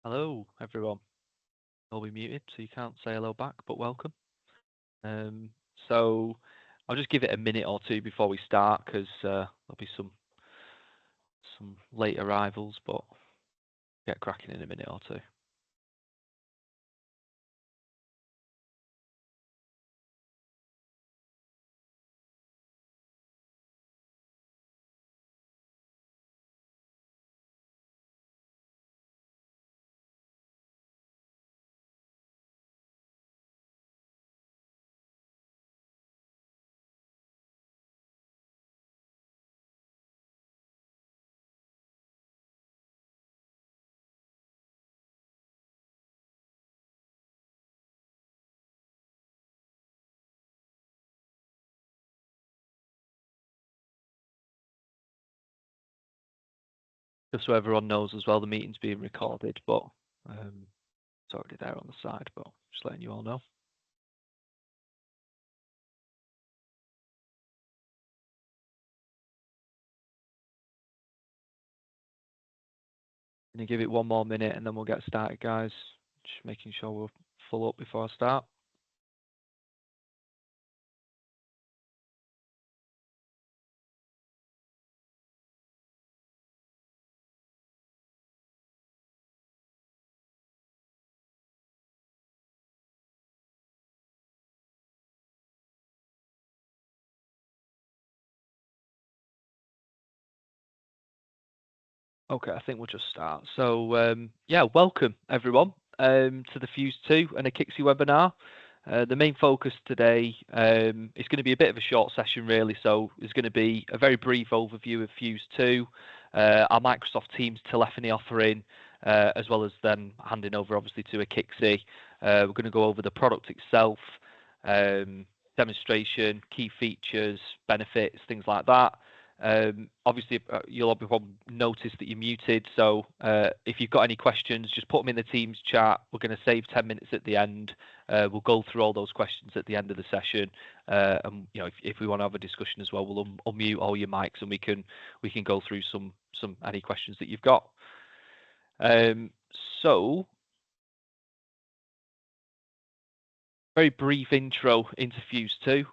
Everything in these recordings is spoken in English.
Hello, everyone. I'll be muted, so you can't say hello back, but welcome. Um, so I'll just give it a minute or two before we start, because there'll be some late arrivals, but get cracking in a minute or two. Just so everyone knows as well, the meeting's being recorded, but it's already there on the side, but just letting you all know. Gonna give it one more minute and then we'll get started, guys. Just making sure we're full up before I start. Okay, I think we'll just start. So, yeah, welcome everyone to the Fuse 2 and Akixi webinar. The main focus today is going to be a bit of a short session, really. So, it's going to be a very brief overview of Fuse 2, our Microsoft Teams telephony offering, as well as then handing over, obviously, to Akixi. We're going to go over the product itself, demonstration, key features, benefits, things like that. Obviously, you'll probably notice that you're muted. So if you've got any questions, just put them in the Teams chat. We're going to save 10 minutes at the end. We'll go through all those questions at the end of the session. And if we want to have a discussion as well, we'll unmute all your mics and we can go through some any questions that you've got. So very brief intro into Fuse 2.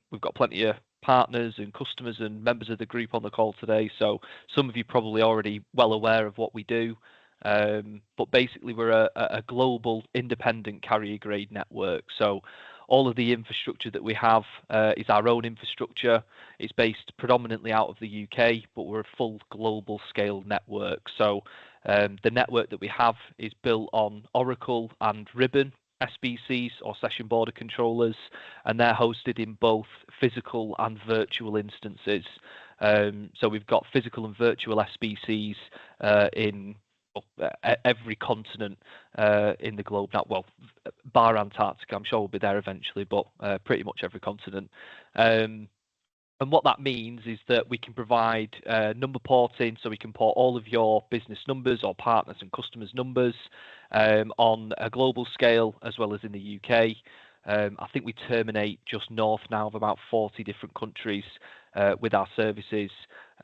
We've got plenty of partners and customers and members of the group on the call today, so some of you probably already well aware of what we do. But basically, we're a global independent carrier grade network. So all of the infrastructure that we have is our own infrastructure. It's based predominantly out of the UK, but we're a full global scale network. So the network that we have is built on Oracle and Ribbon SBCs or session border controllers, and they're hosted in both physical and virtual instances. So we've got physical and virtual SBCs in every continent in the globe now. Well, bar Antarctica, I'm sure we'll be there eventually, but pretty much every continent. And what that means is that we can provide number porting, so we can port all of your business numbers or partners and customers' numbers on a global scale as well as in the UK. I think we terminate just north now of about 40 different countries with our services.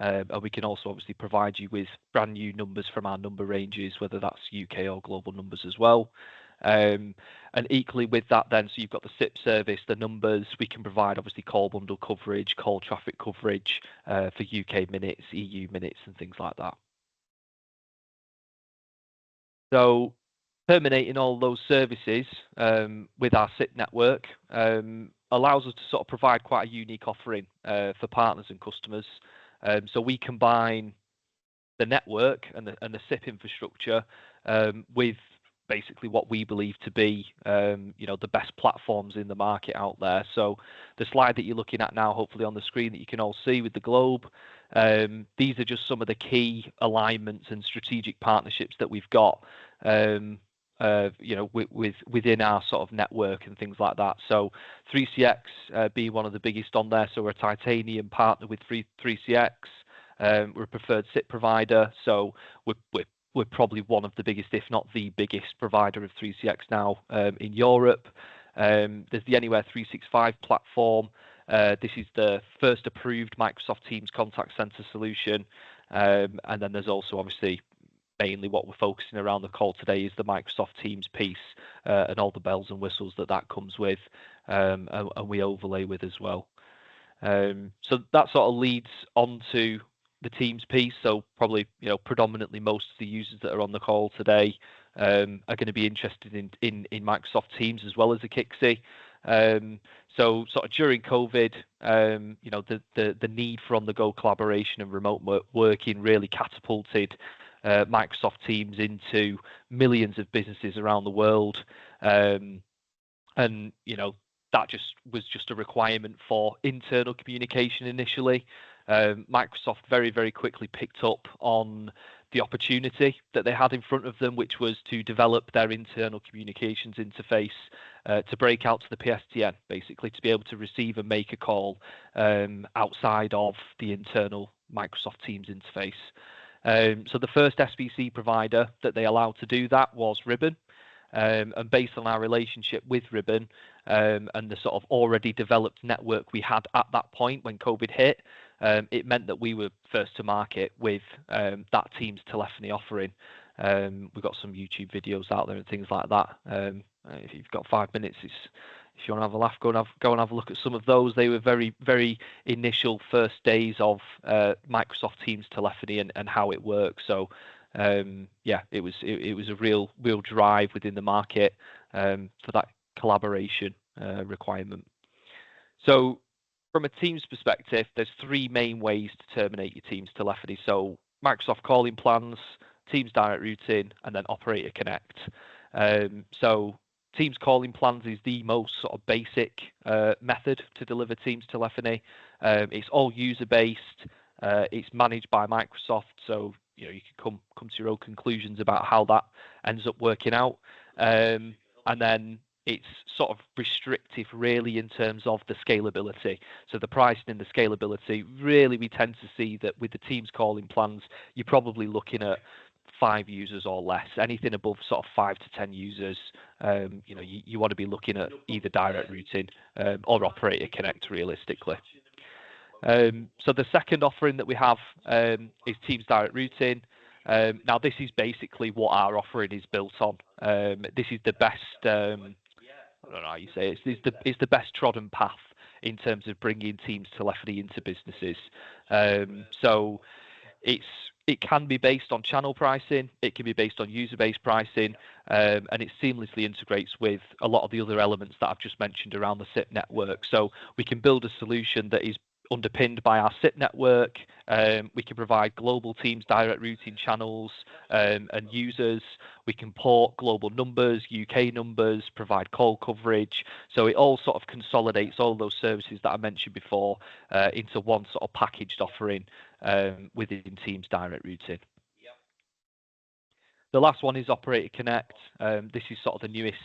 And we can also obviously provide you with brand new numbers from our number ranges, whether that's UK or global numbers as well. And equally with that then, so you've got the SIP service, the numbers, we can provide obviously call bundle coverage, call traffic coverage for UK minutes, EU minutes and things like that. So terminating all those services with our SIP network allows us to sort of provide quite a unique offering for partners and customers. So we combine the network and the SIP infrastructure with basically what we believe to be the best platforms in the market out there. So the slide that you're looking at now, hopefully on the screen that you can all see with the globe, these are just some of the key alignments and strategic partnerships that we've got within our sort of network and things like that. So 3CX being one of the biggest on there. So we're a titanium partner with 3CX. We're a preferred SIP provider, so we're probably one of the biggest, if not the biggest provider of 3CX now in Europe. There's the Anywhere 365 platform. This is the first approved Microsoft Teams contact center solution. And then there's also obviously mainly what we're focusing around the call today is the Microsoft Teams piece and all the bells and whistles that comes with, and we overlay with as well. So that sort of leads on to the Teams piece. So probably, predominantly most of the users that are on the call today are going to be interested in Microsoft Teams as well as Akixi. So sort of during COVID, the need for on-the-go collaboration and remote working really catapulted Microsoft Teams into millions of businesses around the world. And that was just a requirement for internal communication initially. Microsoft very, very quickly picked up on the opportunity that they had in front of them, which was to develop their internal communications interface to break out to the PSTN, basically to be able to receive and make a call outside of the internal Microsoft Teams interface. So the first SBC provider that they allowed to do that was Ribbon. And based on our relationship with Ribbon and the sort of already developed network we had at that point when COVID hit, it meant that we were first to market with that Teams telephony offering. We've got some YouTube videos out there and things like that. If you've got 5 minutes, if you want to have a laugh, go and have a look at some of those. They were very, very initial first days of Microsoft Teams telephony and how it works. So it was a real drive within the market for that collaboration requirement. So from a Teams perspective, there's three main ways to terminate your Teams telephony. So Microsoft calling plans, Teams direct routing, and then Operator Connect. So Teams calling plans is the most sort of basic method to deliver Teams telephony. It's all user-based. It's managed by Microsoft, so you can come to your own conclusions about how that ends up working out. And then it's sort of restrictive really in terms of the scalability. So the pricing and the scalability, really we tend to see that with the Teams calling plans, you're probably looking at 5 users or less. Anything above sort of 5 to 10 users, you want to be looking at either direct routing or Operator Connect realistically. So the second offering that we have is Teams direct routing. Now this is basically what our offering is built on. This is the best, I don't know how you say it. It's the best trodden path in terms of bringing Teams telephony into businesses. So it can be based on channel pricing, it can be based on user-based pricing, and it seamlessly integrates with a lot of the other elements that I've just mentioned around the SIP network. So we can build a solution that is underpinned by our SIP network. We can provide global Teams direct routing channels and users. We can port global numbers, UK numbers, provide call coverage. So it all sort of consolidates all those services that I mentioned before into one sort of packaged offering within Teams direct routing. The last one is Operator Connect. This is sort of the newest,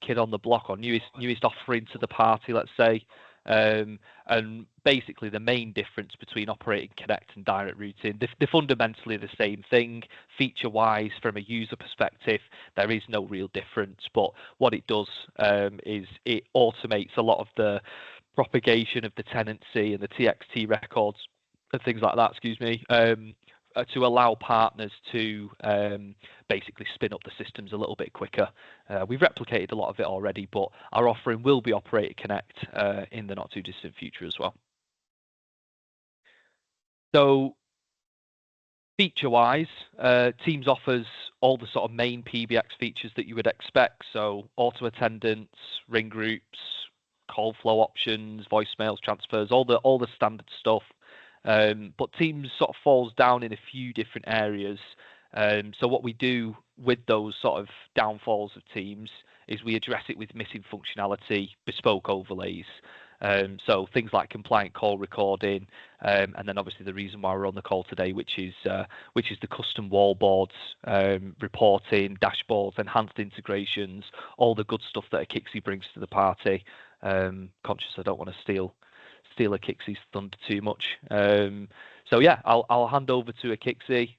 kid on the block or newest offering to the party, let's say. And basically the main difference between Operator Connect and direct routing, they're fundamentally the same thing. Feature wise, from a user perspective, there is no real difference, but what it does is it automates a lot of the propagation of the tenancy and the TXT records and things like that, to allow partners to basically spin up the systems a little bit quicker. We've replicated a lot of it already, but our offering will be Operator Connect in the not too distant future as well. So feature-wise, Teams offers all the sort of main PBX features that you would expect. So auto attendance, ring groups, call flow options, voicemails, transfers, all the standard stuff. But Teams sort of falls down in a few different areas. So what we do with those sort of downfalls of Teams is we address it with missing functionality, bespoke overlays. So things like compliant call recording, and then obviously the reason why we're on the call today, which is the custom wallboards, reporting, dashboards, enhanced integrations, all the good stuff that Akixi brings to the party. Conscious I don't want to steal Akixi's thunder too much. So yeah, I'll hand over to Akixi.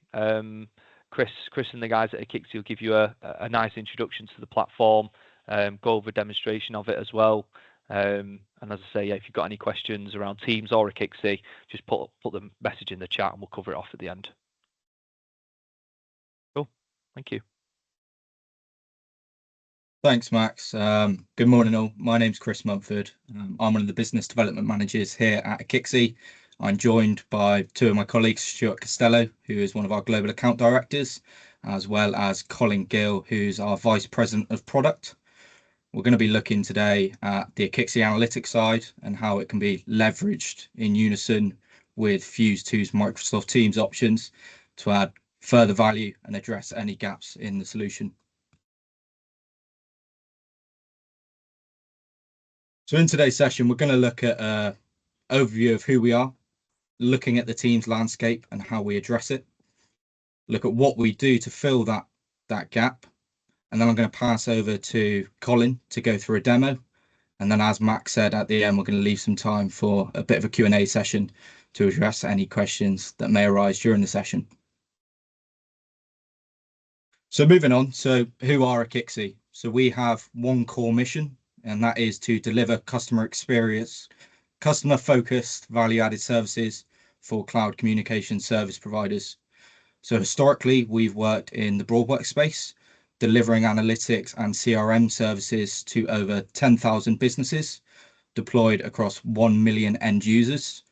Chris and the guys at Akixi will give you a nice introduction to the platform, go over a demonstration of it as well. And as I say, if you've got any questions around Teams or Akixi, just put the message in the chat and we'll cover it off at the end. Thank you. Thanks, Max. Good morning, all. My name's Chris Mumford. I'm one of the business development managers here at Akixi. I'm joined by two of my colleagues, Stuart Costello, who is one of our global account directors, as well as Colin Gill, who's our vice president of product. We're going to be looking today at the Akixi analytics side and how it can be leveraged in unison with Fuse 2's Microsoft Teams options to add further value and address any gaps in the solution. So in today's session, we're going to look at an overview of who we are, looking at the team's landscape and how we address it, look at what we do to fill that gap, and then I'm going to pass over to Colin to go through a demo. And then, as Max said at the end, we're going to leave some time for a bit of a Q&A session to address any questions that may arise during the session. So moving on, so who are Akixi? So we have one core mission, and that is to deliver customer experience, customer-focused value-added services for cloud communication service providers. So historically, we've worked in the Broadwork space, delivering analytics and CRM services to over 10,000 businesses, deployed across 1 million end users.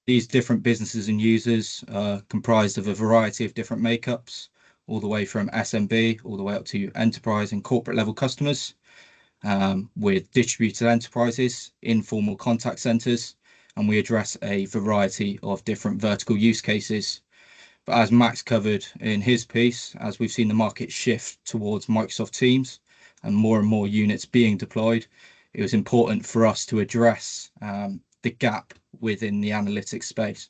These different businesses and users are comprised of a variety of different makeups, all the way from SMB, all the way up to enterprise and corporate level customers, with distributed enterprises, informal contact centers, and we address a variety of different vertical use cases. But as Max covered in his piece, as we've seen the market shift towards Microsoft Teams and more units being deployed, it was important for us to address the gap within the analytics space.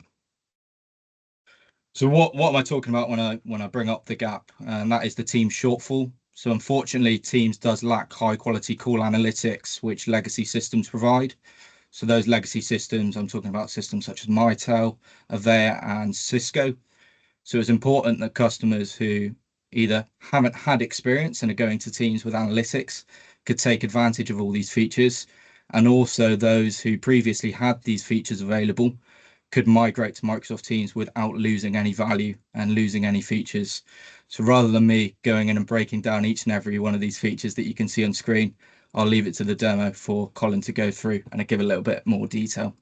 So what am I talking about when I bring up the gap? And that is the Teams shortfall. So unfortunately, Teams does lack high quality call analytics, which legacy systems provide. So those legacy systems, I'm talking about systems such as Mitel, Avaya, and Cisco. So it's important that customers who either haven't had experience and are going to Teams with analytics could take advantage of all these features, and also those who previously had these features available could migrate to Microsoft Teams without losing any value and losing any features. So rather than me going in and breaking down each and every one of these features that you can see on screen, I'll leave it to the demo for Colin to go through and give a little bit more detail.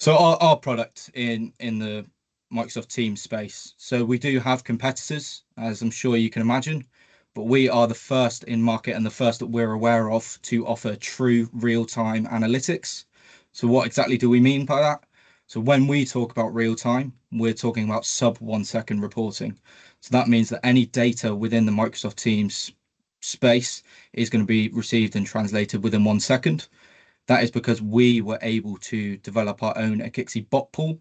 So our product in the Microsoft Teams space. So we do have competitors, as I'm sure you can imagine, but we are the first in market and the first that we're aware of to offer true real-time analytics. So what exactly do we mean by that? So when we talk about real time, we're talking about sub 1 second reporting. So that means that any data within the Microsoft Teams space is going to be received and translated within 1 second. That is because we were able to develop our own Akixi bot pool,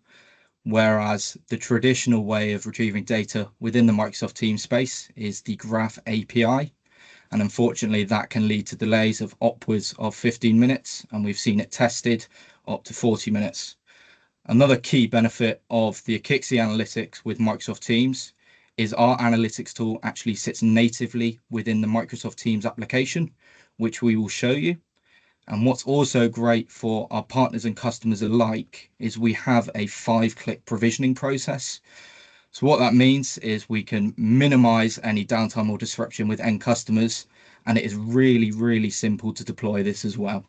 whereas the traditional way of retrieving data within the Microsoft Teams space is the Graph API. And unfortunately, that can lead to delays of upwards of 15 minutes, and we've seen it tested up to 40 minutes. Another key benefit of the Akixi analytics with Microsoft Teams is our analytics tool actually sits natively within the Microsoft Teams application, which we will show you. And what's also great for our partners and customers alike is we have a 5-click provisioning process. So what that means is we can minimize any downtime or disruption with end customers, and it is really, really simple to deploy this as well.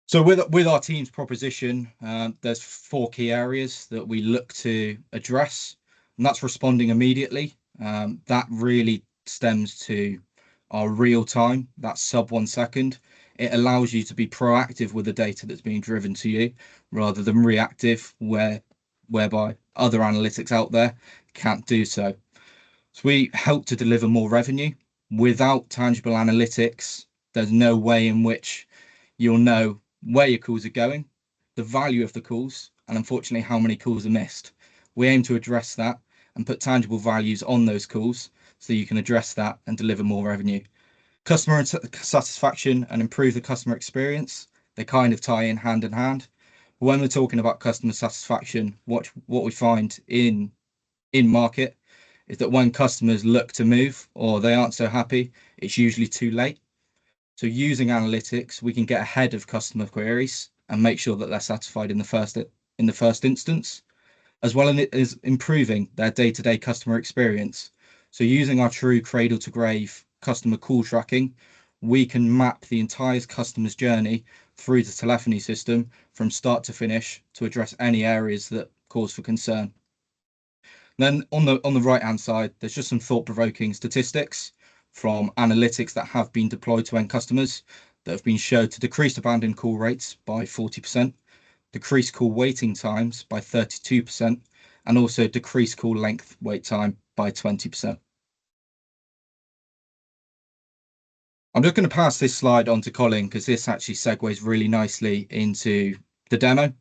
So with our Teams proposition, there's 4 key areas that we look to address, and that's responding immediately. That really stems to our real time, that's sub 1 second. It allows you to be proactive with the data that's being driven to you rather than reactive, whereby other analytics out there can't do so. So we help to deliver more revenue. Without tangible analytics, there's no way in which you'll know where your calls are going, the value of the calls, and unfortunately how many calls are missed. We aim to address that and put tangible values on those calls so you can address that and deliver more revenue. Customer satisfaction and improve the customer experience, they kind of tie in hand. When we're talking about customer satisfaction, what we find in market is that when customers look to move or they aren't so happy, it's usually too late. So using analytics, we can get ahead of customer queries and make sure that they're satisfied in the first instance. as well as improving their day-to-day customer experience. So using our true cradle to grave customer call tracking, we can map the entire customer's journey through the telephony system from start to finish to address any areas that cause for concern. Then on the right hand side, there's just some thought-provoking statistics from analytics that have been deployed to end customers that have been shown to decrease abandoned call rates by 40%, decrease call waiting times by 32%, and also decrease call length wait time by 20%. I'm just going to pass this slide on to Colin because this actually segues really nicely into the demo.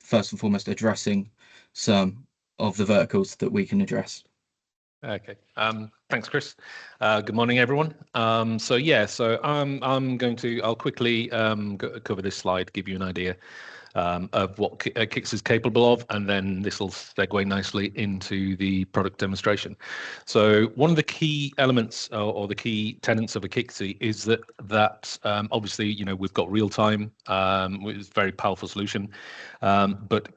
First and foremost, addressing some of the verticals that we can address. Okay. Thanks, Chris. Good morning, everyone. I'll quickly cover this slide, give you an idea of what Akixi is capable of, and then this will segue nicely into the product demonstration. So one of the key elements or the key tenets of Akixi is that obviously, you know, we've got real time, which is a very powerful solution, but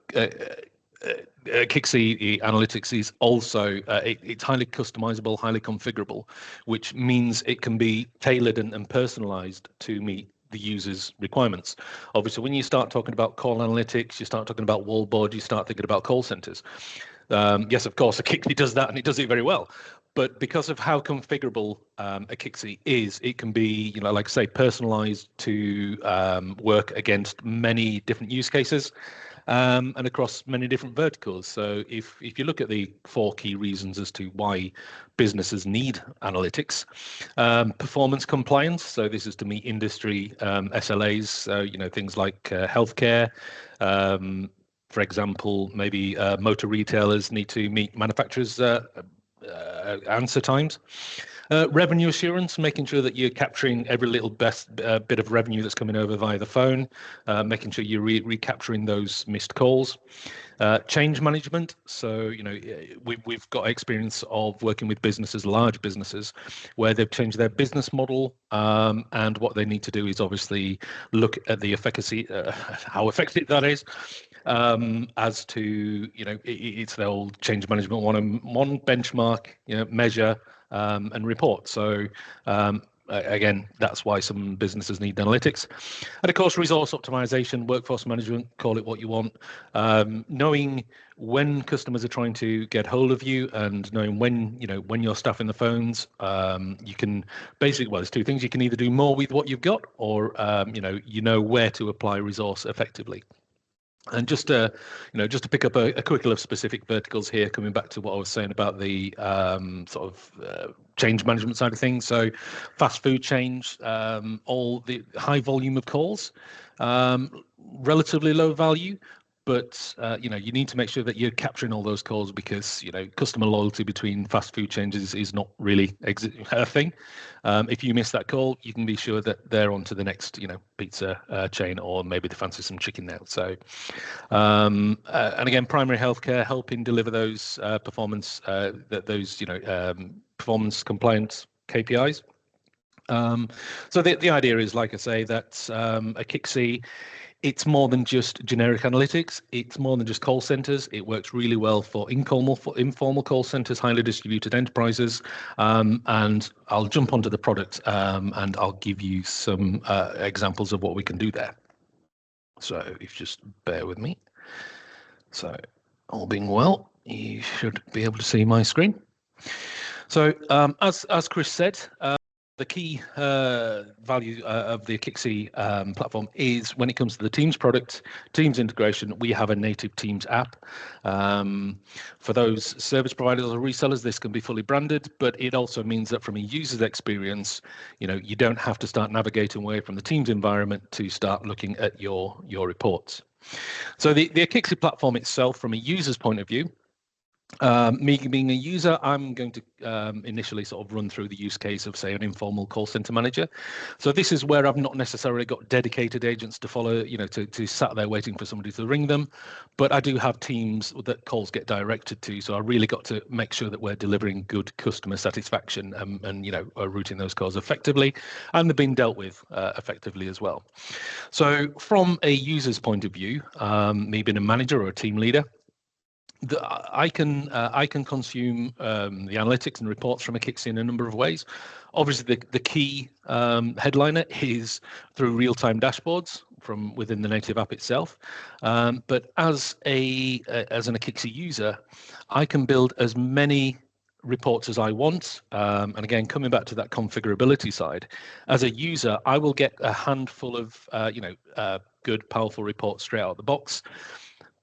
Akixi analytics is also it's highly customizable, highly configurable, which means it can be tailored and personalized to meet the user's requirements. Obviously, when you start talking about call analytics, you start talking about wallboard, you start thinking about call centers. Yes, of course, Akixi does that, and it does it very well. But because of how configurable Akixi is, it can be, you know, like I say, personalized to work against many different use cases. And across many different verticals. So if you look at the 4 key reasons as to why businesses need analytics, performance compliance. So this is to meet industry SLAs. So, you know, things like healthcare. For example, maybe motor retailers need to meet manufacturers' answer times. Revenue assurance, making sure that you're capturing every little bit of revenue that's coming over via the phone, making sure you're recapturing those missed calls. Change management. So, you know, we've got experience of working with businesses, large businesses, where they've changed their business model, and what they need to do is obviously look at the efficacy, how effective that is. As to, you know, it's the old change management one benchmark, you know, measure and report. So again, that's why some businesses need analytics. And of course, resource optimization, workforce management, call it what you want. Knowing when customers are trying to get hold of you and knowing when, you know, when you're staffing the phones, you can basically, well, there's 2 things. You can either do more with what you've got, or, you know where to apply resource effectively. And just to pick up a quick of specific verticals here, coming back to what I was saying about the change management side of things. So fast food chains, all the high volume of calls, relatively low value, but you know, you need to make sure that you're capturing all those calls because, you know, customer loyalty between fast food chains is not really a thing. If you miss that call, you can be sure that they're on to the next, you know, pizza chain, or maybe they fancy some chicken now. So, and again, primary healthcare, helping deliver those performance compliance KPIs. So the idea is, like I say, that Akixi, it's more than just generic analytics. It's more than just call centers. It works really well for informal call centers, highly distributed enterprises. And I'll jump onto the product and I'll give you some examples of what we can do there. So if you just bear with me. So all being well, you should be able to see my screen. So as Chris said, the key value of the Akixi platform is when it comes to the Teams product, Teams integration, we have a native Teams app. For those service providers or resellers, this can be fully branded, but it also means that from a user's experience, you know, you don't have to start navigating away from the Teams environment to start looking at your reports. So the Akixi platform itself, from a user's point of view, me being a user, I'm going to initially sort of run through the use case of, say, an informal call center manager. So this is where I've not necessarily got dedicated agents to follow, you know, to sat there waiting for somebody to ring them, but I do have teams that calls get directed to. So I really got to make sure that we're delivering good customer satisfaction and you know, routing those calls effectively, and they're being dealt with effectively as well. So from a user's point of view, me being a manager or a team leader, I can consume the analytics and reports from Akixi in a number of ways. Obviously, the key headliner is through real-time dashboards from within the native app itself. But as an Akixi user, I can build as many reports as I want. And again, coming back to that configurability side, as a user, I will get a handful of good, powerful reports straight out of the box.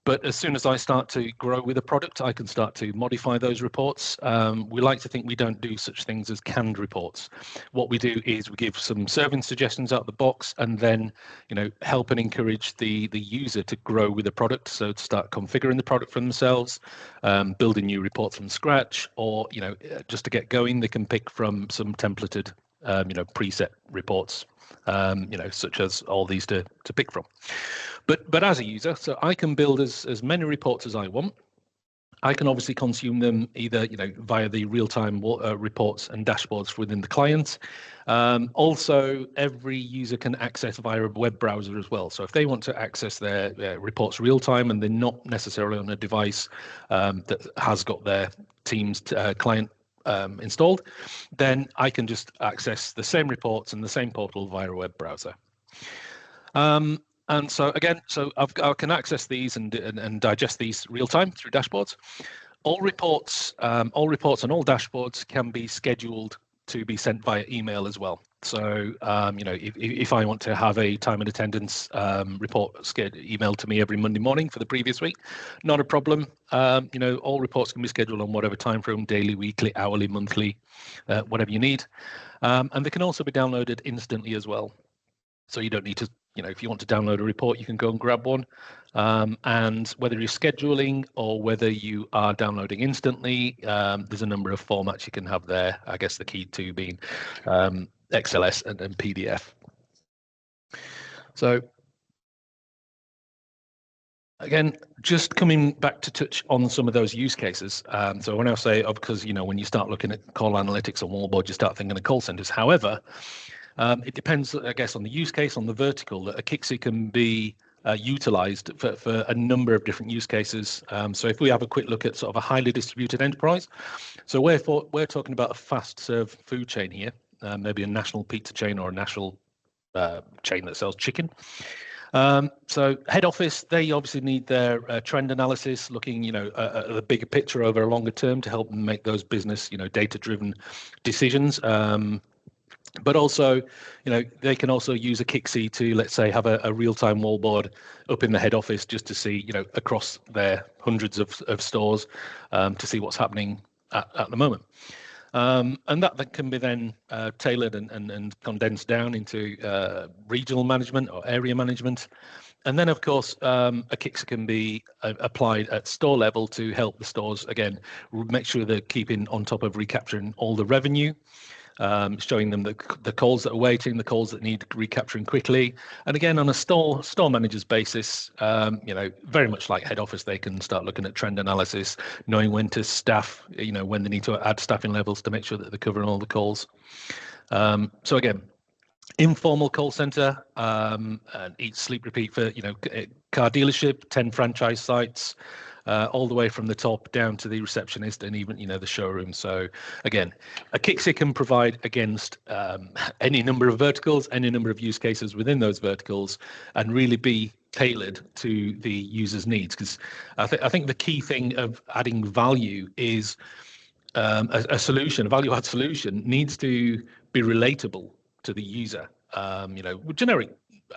But as soon as I start to grow with a product, I can start to modify those reports. We like to think we don't do such things as canned reports. What we do is we give some serving suggestions out of the box, and then help and encourage the user to grow with the product. So to start configuring the product for themselves, building new reports from scratch, or just to get going, they can pick from some templated preset reports, such as all these to pick from. But as a user, so I can build as many reports as I want. I can obviously consume them either via the real-time reports and dashboards within the client. Also, every user can access via a web browser as well. So if they want to access their reports real-time and they're not necessarily on a device that has got their Teams client installed, then I can just access the same reports and the same portal via a web browser. And so again, I can access these and digest these real time through dashboards. All reports and all dashboards can be scheduled to be sent via email as well. So if I want to have a time and attendance report emailed to me every Monday morning for the previous week, not a problem. All reports can be scheduled on whatever time frame, daily, weekly, hourly, monthly, whatever you need. And they can also be downloaded instantly as well. So you don't need to, if you want to download a report, you can go and grab one. And whether you're scheduling or whether you are downloading instantly, there's a number of formats you can have there. I guess the key two being XLS and PDF. So again, just coming back to touch on some of those use cases. So when I say, because when you start looking at call analytics or wallboard, you start thinking of call centers. However, it depends, I guess, on the use case, on the vertical, that Akixi can be utilized for a number of different use cases. So if we have a quick look at sort of a highly distributed enterprise, so we're talking about a fast serve food chain here, maybe a national pizza chain or a national chain that sells chicken. So head office, they obviously need their trend analysis, looking, at the bigger picture over a longer term to help them make those business, data-driven decisions. But also, they can also use Akixi to, let's say, have a real-time wallboard up in the head office just to see, across their hundreds of stores to see what's happening at the moment. And that can be then tailored and condensed down into regional management or area management. And then, of course, Akixi can be applied at store level to help the stores, again, make sure they're keeping on top of recapturing all the revenue. Showing them the calls that are waiting, the calls that need recapturing quickly. And again, on a store manager's basis, very much like head office, they can start looking at trend analysis, knowing when to staff, when they need to add staffing levels to make sure that they're covering all the calls. So again, informal call center, and eat, sleep, repeat for, car dealership, 10 franchise sites, all the way from the top down to the receptionist and even, the showroom. So again, Akixi can provide against any number of verticals, any number of use cases within those verticals, and really be tailored to the user's needs. Because I think the key thing of adding value is a solution, a value-add solution needs to be relatable to the user. Generic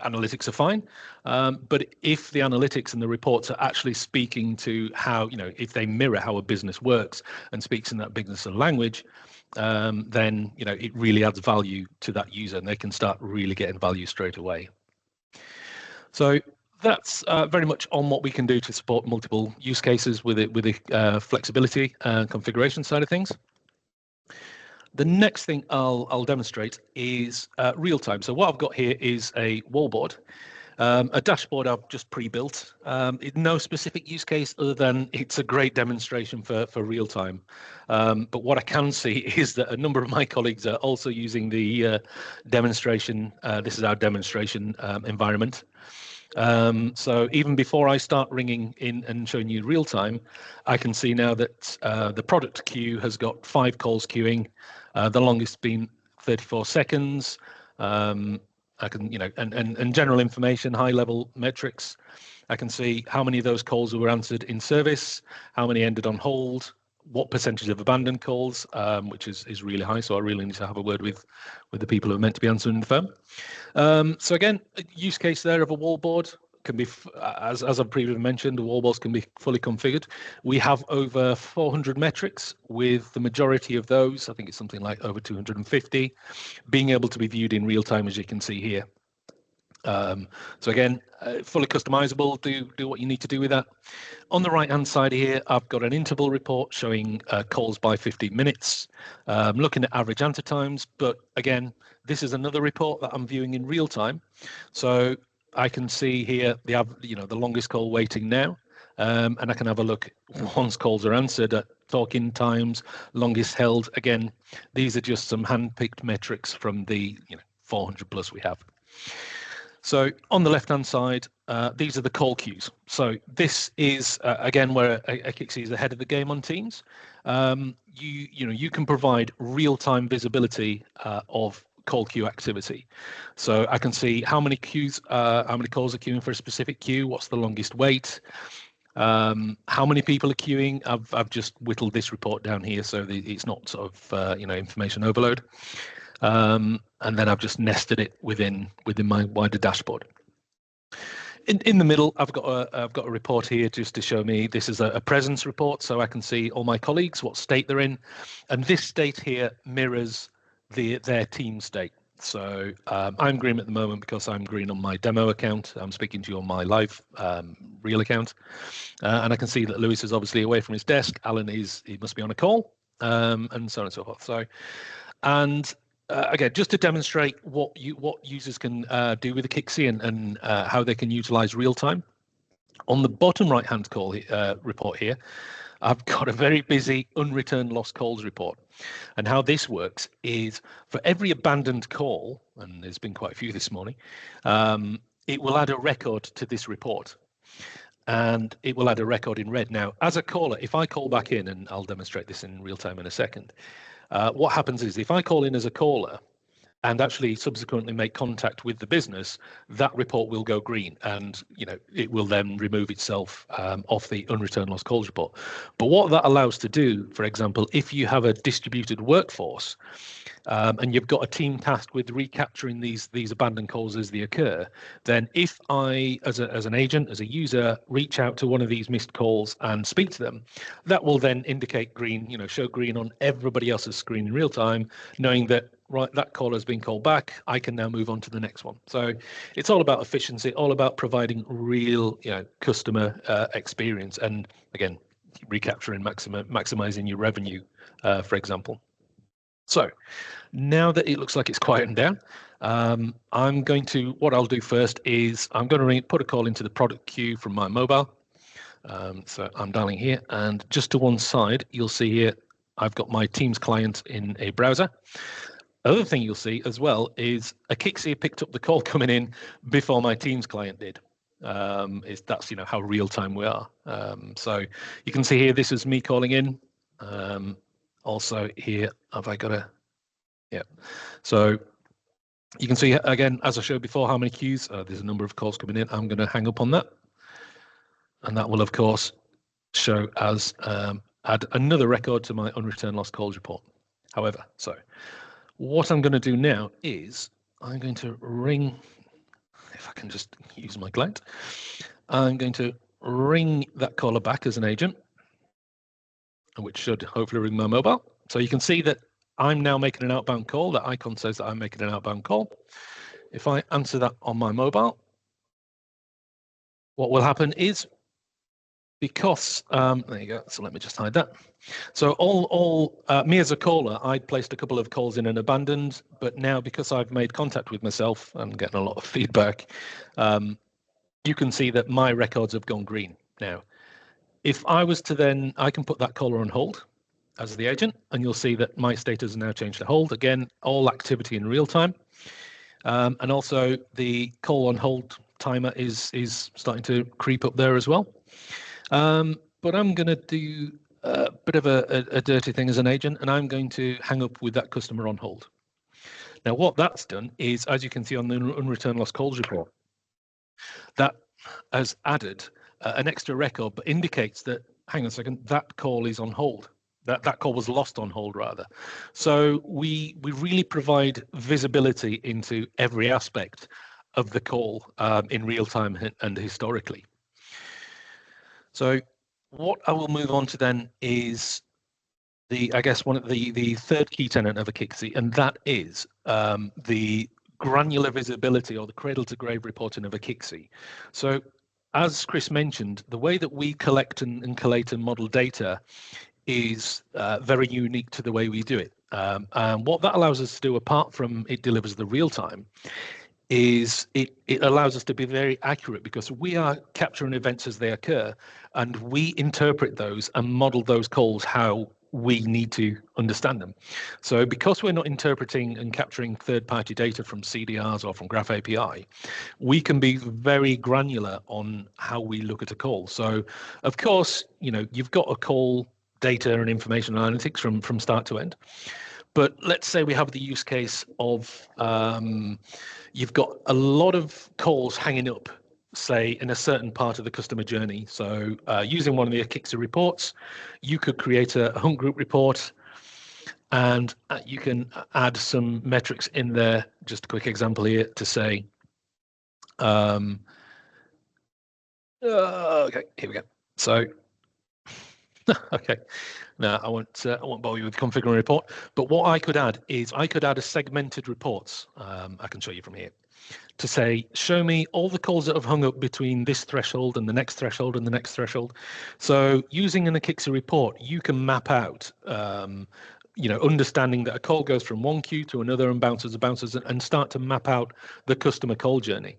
analytics are fine, but if the analytics and the reports are actually speaking to how, if they mirror how a business works and speaks in that business language, then, it really adds value to that user and they can start really getting value straight away. So that's very much on what we can do to support multiple use cases with the flexibility and configuration side of things. The next thing I'll demonstrate is real time. So what I've got here is a wallboard, a dashboard I've just pre-built. No specific use case other than it's a great demonstration for real time. But what I can see is that a number of my colleagues are also using the demonstration. This is our demonstration environment. So even before I start ringing in and showing you real time, I can see now that the product queue has got 5 calls queuing, the longest being 34 seconds. I can, and general information, high level metrics. I can see how many of those calls were answered in service, how many ended on hold, what percentage of abandoned calls, which is really high. So I really need to have a word with the people who are meant to be answering the phone. So again, a use case there of a wallboard can be, as I've previously mentioned, the wallboards can be fully configured. We have over 400 metrics, with the majority of those, I think it's something like over 250, being able to be viewed in real time, as you can see here. So again, fully customizable, do what you need to do with that. On the right hand side here, I've got an interval report showing calls by 15 minutes, looking at average answer times. But again, this is another report that I'm viewing in real time. So I can see here the longest call waiting now, and I can have a look once calls are answered at talking times, longest held. Again, these are just some hand-picked metrics from the 400 plus we have. So on the left-hand side, these are the call queues. So this is again where Akixi is ahead of the game on Teams. You can provide real-time visibility of call queue activity. So I can see how many calls are queuing for a specific queue, what's the longest wait, how many people are queuing. I've just whittled this report down here so it's not sort of information overload. And then I've just nested it within my wider dashboard. In the middle, I've got a report here just to show me this is a presence report, so I can see all my colleagues, what state they're in, and this state here mirrors their team state. So I'm green at the moment because I'm green on my demo account. I'm speaking to you on my live real account, and I can see that Lewis is obviously away from his desk. Alan he must be on a call, and so on and so forth. So, and again, just to demonstrate what users can do with Akixi and how they can utilize real time. On the bottom right hand call report here, I've got a very busy unreturned lost calls report. And how this works is for every abandoned call, and there's been quite a few this morning, it will add a record to this report. And it will add a record in red. Now, as a caller, if I call back in, and I'll demonstrate this in real time in a second, what happens is if I call in as a caller and actually subsequently make contact with the business, that report will go green, and it will then remove itself off the unreturned lost calls report. But what that allows to do, for example, if you have a distributed workforce and you've got a team tasked with recapturing these abandoned calls as they occur, then if I, as an agent, as a user, reach out to one of these missed calls and speak to them, that will then indicate green, show green on everybody else's screen in real time, knowing that, right, that call has been called back, I can now move on to the next one. So it's all about efficiency, all about providing real customer experience, and again, recapturing, maximizing your revenue, for example. So now that it looks like it's quieting down, what I'll do first is I'm going to put a call into the product queue from my mobile. So I'm dialing here, and just to one side, you'll see here, I've got my Teams client in a browser. Other thing you'll see as well is Akixi picked up the call coming in before my Teams client did. That's how real time we are. So you can see here, this is me calling in. Also here, have I got so you can see again, as I showed before, how many queues. There's a number of calls coming in. I'm going to hang up on that, and that will of course show as add another record to my unreturned lost calls report. However, so what I'm going to do now is I'm going to ring, if I can just use my client, I'm going to ring that caller back as an agent, which should hopefully ring my mobile. So you can see that I'm now making an outbound call. That icon says that I'm making an outbound call. If I answer that on my mobile, what will happen is, because there you go. So let me just hide that. So me as a caller, I'd placed a couple of calls in and abandoned, but now because I've made contact with myself and getting a lot of feedback, you can see that my records have gone green now. If I was to then, I can put that caller on hold as the agent, and you'll see that my status has now changed to hold. Again, all activity in real time. And also the call on hold timer is starting to creep up there as well. But I'm going to do a bit of a dirty thing as an agent, and I'm going to hang up with that customer on hold. Now, what that's done is, as you can see on the unreturned lost calls report, that has added an extra record, but indicates that, hang on a second, that call is on hold. That call was lost on hold, rather. So we really provide visibility into every aspect of the call in real time and historically. So what I will move on to then is I guess one of the third key tenet of Akixi, and that is the granular visibility, or the cradle to grave reporting of Akixi. So as Chris mentioned, the way that we collect and collate and model data is very unique to the way we do it. And what that allows us to do, apart from it delivers the real time, is it allows us to be very accurate, because we are capturing events as they occur, and we interpret those and model those calls how we need to understand them. So because we're not interpreting and capturing third-party data from CDRs or from Graph API, we can be very granular on how we look at a call. So of course, you've got a call data and information analytics from start to end. But let's say we have the use case of you've got a lot of calls hanging up, say, in a certain part of the customer journey. So using one of the Akixi reports, you could create a hunt group report, and you can add some metrics in there. Just a quick example here to say, okay, here we go. So, okay. Now, I won't bore you with configuring a report, but what I could add is I could add a segmented reports. I can show you from here to say, show me all the calls that have hung up between this threshold and the next threshold and the next threshold. So using an Akixi report, you can map out, understanding that a call goes from one queue to another and bounces and start to map out the customer call journey.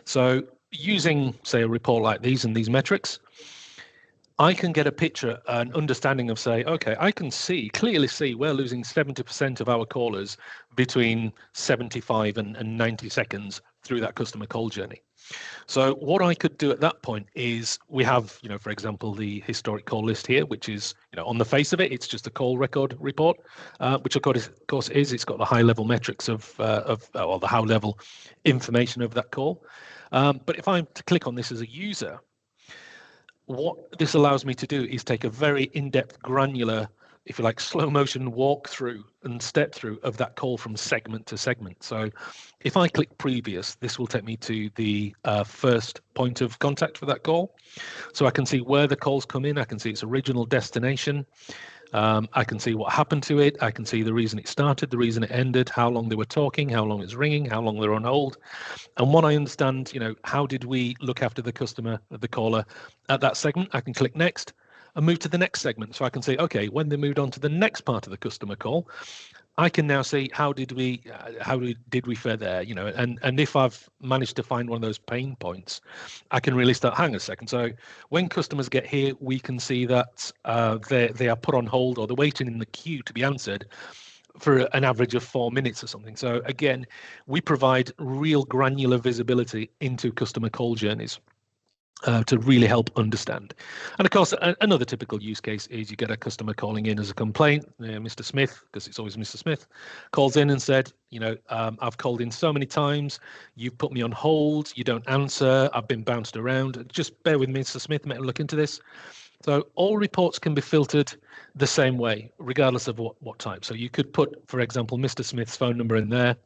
So using, say, a report like these and these metrics, I can get a picture, an understanding of, say, okay, I can clearly see we're losing 70% of our callers between 75 and 90 seconds through that customer call journey. So what I could do at that point is we have, for example, the historic call list here, which is, on the face of it, it's just a call record report, which of course it's got the high level metrics or the high level information of that call. But if I'm to click on this as a user, what this allows me to do is take a very in-depth, granular, if you like, slow motion walkthrough and step through of that call from segment to segment. So if I click previous, this will take me to the first point of contact for that call. So I can see where the calls come in. I can see its original destination. I can see what happened to it. I can see the reason it started, the reason it ended, how long they were talking, how long it's ringing, how long they're on hold. And when I understand, how did we look after the customer, the caller at that segment, I can click next and move to the next segment. So I can say, okay, when they moved on to the next part of the customer call, I can now see how did we fare there, and if I've managed to find one of those pain points, I can really start, hang a second. So when customers get here, we can see that they are put on hold, or they're waiting in the queue to be answered for an average of 4 minutes or something. So again, we provide real granular visibility into customer call journeys. To really help understand. And of course, another typical use case is you get a customer calling in as a complaint. Mr. Smith, because it's always Mr. Smith, calls in and said, I've called in so many times, you've put me on hold, you don't answer, I've been bounced around. Just bear with me, Mr. Smith, let me look into this. So all reports can be filtered the same way, regardless of what type. So you could put, for example, Mr. Smith's phone number in there.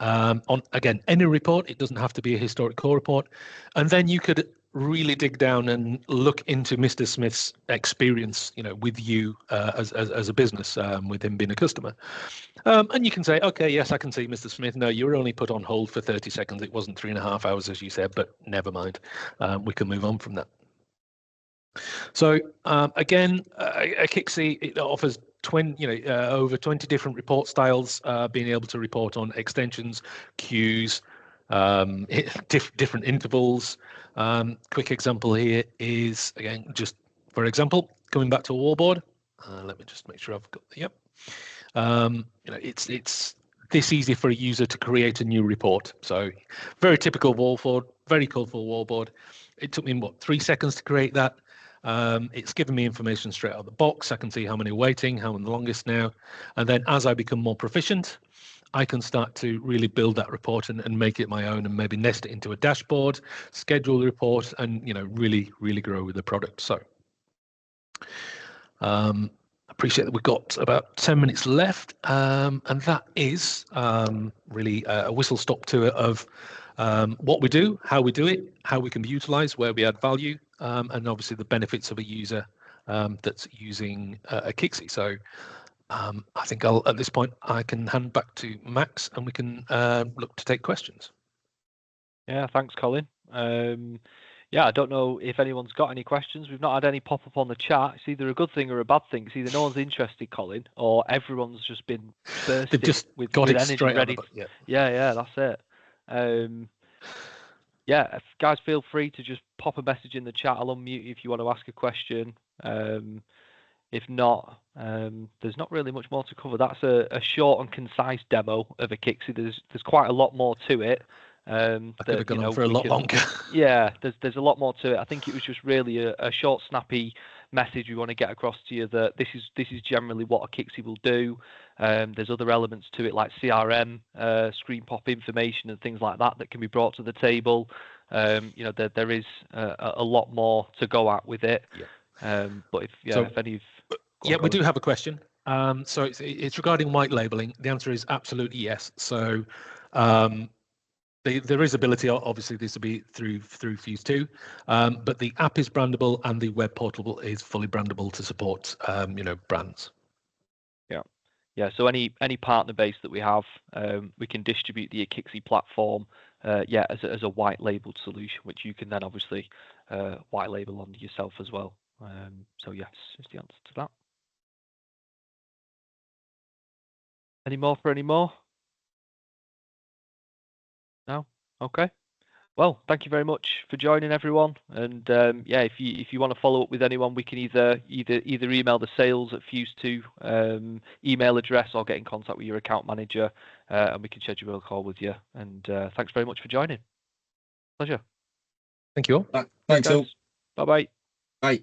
On, again, any report, it doesn't have to be a historic call report. And then you could really dig down and look into Mr. Smith's experience, with you as a business, with him being a customer. And you can say, okay, yes, I can see Mr. Smith. No, you were only put on hold for 30 seconds. It wasn't 3.5 hours, as you said, but never mind. We can move on from that. So again, Akixi, it offers over 20 different report styles, being able to report on extensions, queues, different intervals. Quick example here is, again, just for example, coming back to a wallboard. Let me just make sure I've got the, yep. It's this easy for a user to create a new report. So very typical wallboard, very colourful wallboard. It took me, 3 seconds to create that. It's given me information straight out of the box. I can see how many are waiting, how many the longest now. And then as I become more proficient, I can start to really build that report and make it my own, and maybe nest it into a dashboard, schedule the report, and really grow with the product. So appreciate that we've got about 10 minutes left, and that is really a whistle stop tour of what we do, how we do it, how we can be utilized, where we add value, and obviously the benefits of a user that's using Akixi. So I think at this point I can hand back to Max, and we can look to take questions. Yeah, thanks, Colin. Yeah, I don't know if anyone's got any questions. We've not had any pop up on the chat. It's either a good thing or a bad thing. It's either no one's interested, Colin, or everyone's just been bursting with energy ready. Yeah, that's it. Yeah, guys, feel free to just pop a message in the chat. I'll unmute you if you want to ask a question. If not, there's not really much more to cover. That's a short and concise demo of Akixi. There's quite a lot more to it. I could have gone on for a lot longer. Yeah, there's a lot more to it. I think it was just really a short, snappy message we want to get across to you, that this is generally what Akixi will do. There's other elements to it like CRM, screen pop information, and things like that can be brought to the table. There is a lot more to go at with it. Yeah. But if any of we do have a question. So it's regarding white labeling. The answer is absolutely yes. So there is ability, obviously, this will be through Fuse 2, but the app is brandable and the web portal is fully brandable to support, brands. Yeah. So any partner base that we have, we can distribute the Akixi platform, as a white labeled solution, which you can then obviously white label on yourself as well. So yes, is the answer to that. Any more? No? Okay. Well, thank you very much for joining, everyone. And if you want to follow up with anyone, we can either email the sales at Fuse2 email address, or get in contact with your account manager, and we can schedule a call with you. And thanks very much for joining. Pleasure. Thank you all. Thanks all. Bye-bye. Bye.